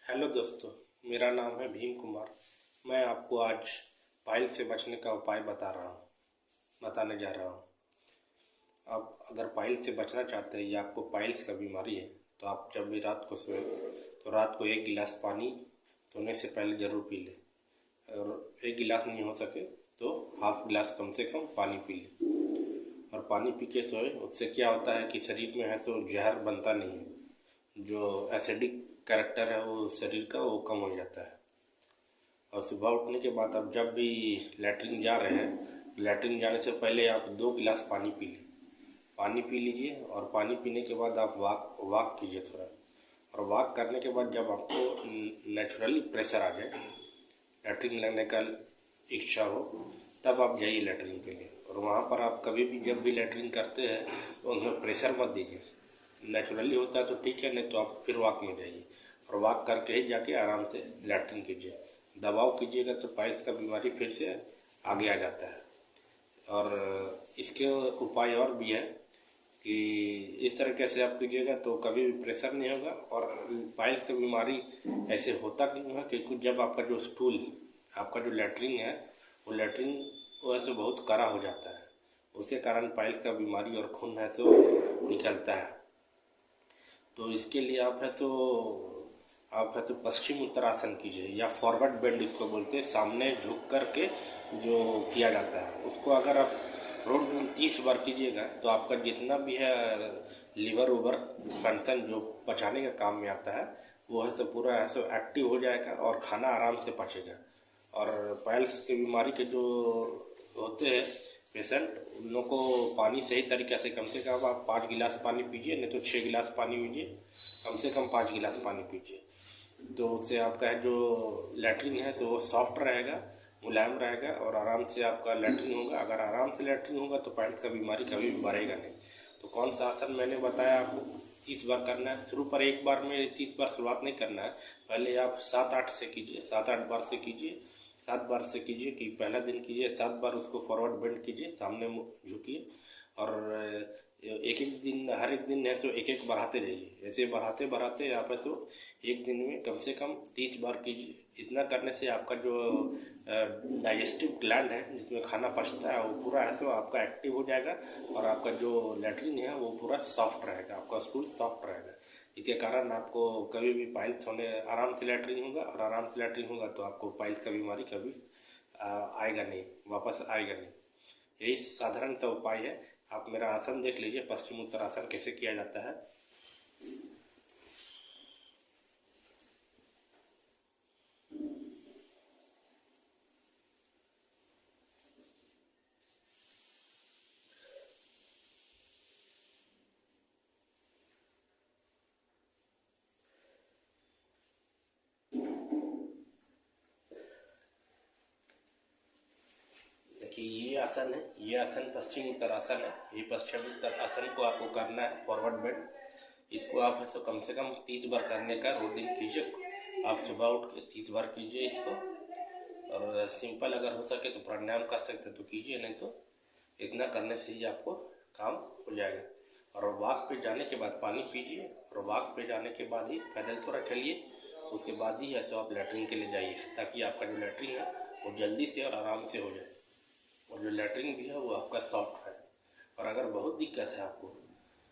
Hello दोस्तों, मेरा नाम है भीम कुमार। मैं आपको आज पाइल्स से बचने का उपाय बताने जा रहा हूँ। आप अगर पाइल्स से बचना चाहते हैं या आपको पाइल्स का बीमारी है तो आप जब भी रात को सोए तो रात को 1 गिलास पानी सोने से पहले ज़रूर पी लें। और 1 गिलास नहीं हो सके तो हाफ गिलास कम से कम पानी पी लें। और पानी पी के सोए, उससे क्या होता है कि शरीर में है तो जहर बनता नहीं है, जो एसिडिक कैरेक्टर है वो शरीर का वो कम हो जाता है। और सुबह उठने के बाद आप जब भी लैट्रिन जा रहे हैं, लैट्रिन जाने से पहले आप 2 गिलास पानी पी लीजिए। और पानी पीने के बाद आप वॉक कीजिए थोड़ा। और वॉक करने के बाद जब आपको नेचुरली प्रेशर आ जाए, लैट्रिन लगने का इच्छा हो, तब आप जाइए लैट्रिन के लिए। और वहाँ पर आप कभी भी जब भी लैट्रिन करते हैं तो उनमें प्रेशर मत दीजिए। नेचुरली होता है तो ठीक है, नहीं तो आप फिर वॉक में जाइए और वॉक करके ही जाके आराम से लैट्रिन कीजिए। दबाव कीजिएगा तो पाइल्स का बीमारी फिर से आगे आ जाता है। और इसके उपाय और भी है कि इस तरीके से आप कीजिएगा तो कभी भी प्रेशर नहीं होगा। और पाइल्स का बीमारी ऐसे होता क्यों है कि जब आपका जो स्टूल, आपका जो लैट्रिन है, वो लैट्रिन वैसे बहुत कड़ा हो जाता है, उसके कारण पाइल्स का बीमारी और खून है तो निकलता है। तो इसके लिए आप है तो पश्चिम उत्तरासन कीजिए या फॉरवर्ड बेंड इसको बोलते हैं, सामने झुक करके जो किया जाता है उसको अगर आप रोज दिन 30 बार कीजिएगा तो आपका जितना भी है लीवर उवर फंक्शन जो पचाने का काम में आता है वो है तो पूरा है तो एक्टिव हो जाएगा और खाना आराम से पचेगा। और पाइल्स की बीमारी के जो होते हैं पेशेंट, उन लोगों को पानी सही तरीके से कम आप 5 गिलास पानी पीजिए, नहीं तो 6 गिलास पानी पीजिए, कम से कम 5 गिलास पानी पीजिए। तो उससे आपका जो लैट्रिन है तो वो सॉफ्ट रहेगा, मुलायम रहेगा और आराम से आपका लैट्रिन होगा। अगर आराम से लैट्रिन होगा तो पाइल्स का बीमारी कभी भी बढ़ेगा नहीं। तो कौन सा आसन मैंने बताया आपको 30 बार करना है। शुरू पर एक बार में 30 बार शुरुआत नहीं करना है, पहले आप 7-8 से कीजिए, 7-8 बार से कीजिए। 7 बार से कीजिए कि पहला दिन कीजिए 7 बार, उसको फॉरवर्ड बेंड कीजिए, सामने झुकिए। और एक एक दिन, हर एक दिन है तो एक एक बढ़ाते जाइए। ऐसे बढ़ाते बढ़ाते यहाँ पर तो एक दिन में कम से कम 30 बार कीजिए। इतना करने से आपका जो डाइजेस्टिव ग्लैंड है जिसमें खाना पचता है वो पूरा है तो आपका एक्टिव हो जाएगा। और आपका जो लैट्रिन है वो पूरा सॉफ्ट रहेगा, आपका स्टूल सॉफ्ट रहेगा। इसके कारण आपको कभी भी पाइल्स होने, आराम से लैट्रिन होगा। और आराम से लैट्रिन होगा तो आपको पाइल्स का बीमारी कभी आएगा नहीं, वापस आएगा नहीं। यही साधारण सा उपाय है। आप मेरा आसन देख लीजिए, पश्चिम उत्तरासन कैसे किया जाता है। कि ये आसन है, ये आसन पश्चिम उत्तरासन है। ये पश्चिम उत्तरासन को आपको करना है फॉरवर्ड बेंड। इसको आप ऐसे कम से कम 30 बार करने का रूटीन कीजिए। आप सुबह उठ के 30 बार कीजिए इसको। और सिंपल अगर हो सके तो प्राणायाम कर सकते तो कीजिए, नहीं तो इतना करने से ही आपको काम हो जाएगा। और वॉक पे जाने के बाद पानी पीजिए। और वॉक पे जाने के बाद ही पैदल थोड़ा चलिए, उसके बाद ही ऐसे आप लैट्रिन के लिए जाइए, ताकि आपका जो लैट्रिन है वो जल्दी से और आराम से हो जाए। और जो लैट्रिन भी है वो आपका सॉफ्ट है। और अगर बहुत दिक्कत है आपको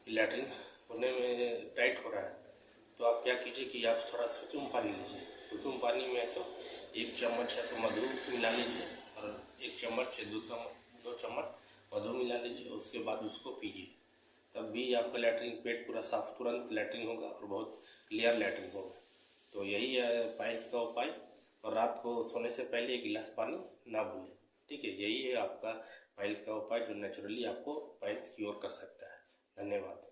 कि लैट्रिन होने में टाइट हो रहा है तो आप क्या कीजिए कि आप थोड़ा सुसुम पानी लीजिए। सुसुम पानी में तो 1 चम्मच है तो मधु मिला लीजिए। और 1 चम्मच से 2 चम्मच मधु मिला लीजिए, उसके बाद उसको पीजिए। तब भी आपका लैट्रिन, पेट पूरा साफ, तुरंत लैट्रिन होगा और बहुत क्लियर लैट्रिन होगा। तो यही है पाइल्स का उपाय। और रात को सोने से पहले 1 गिलास पानी ना भूलें। ठीक है, यही है आपका पाइल्स का उपाय जो नेचुरली आपको पाइल्स क्योर कर सकता है। धन्यवाद।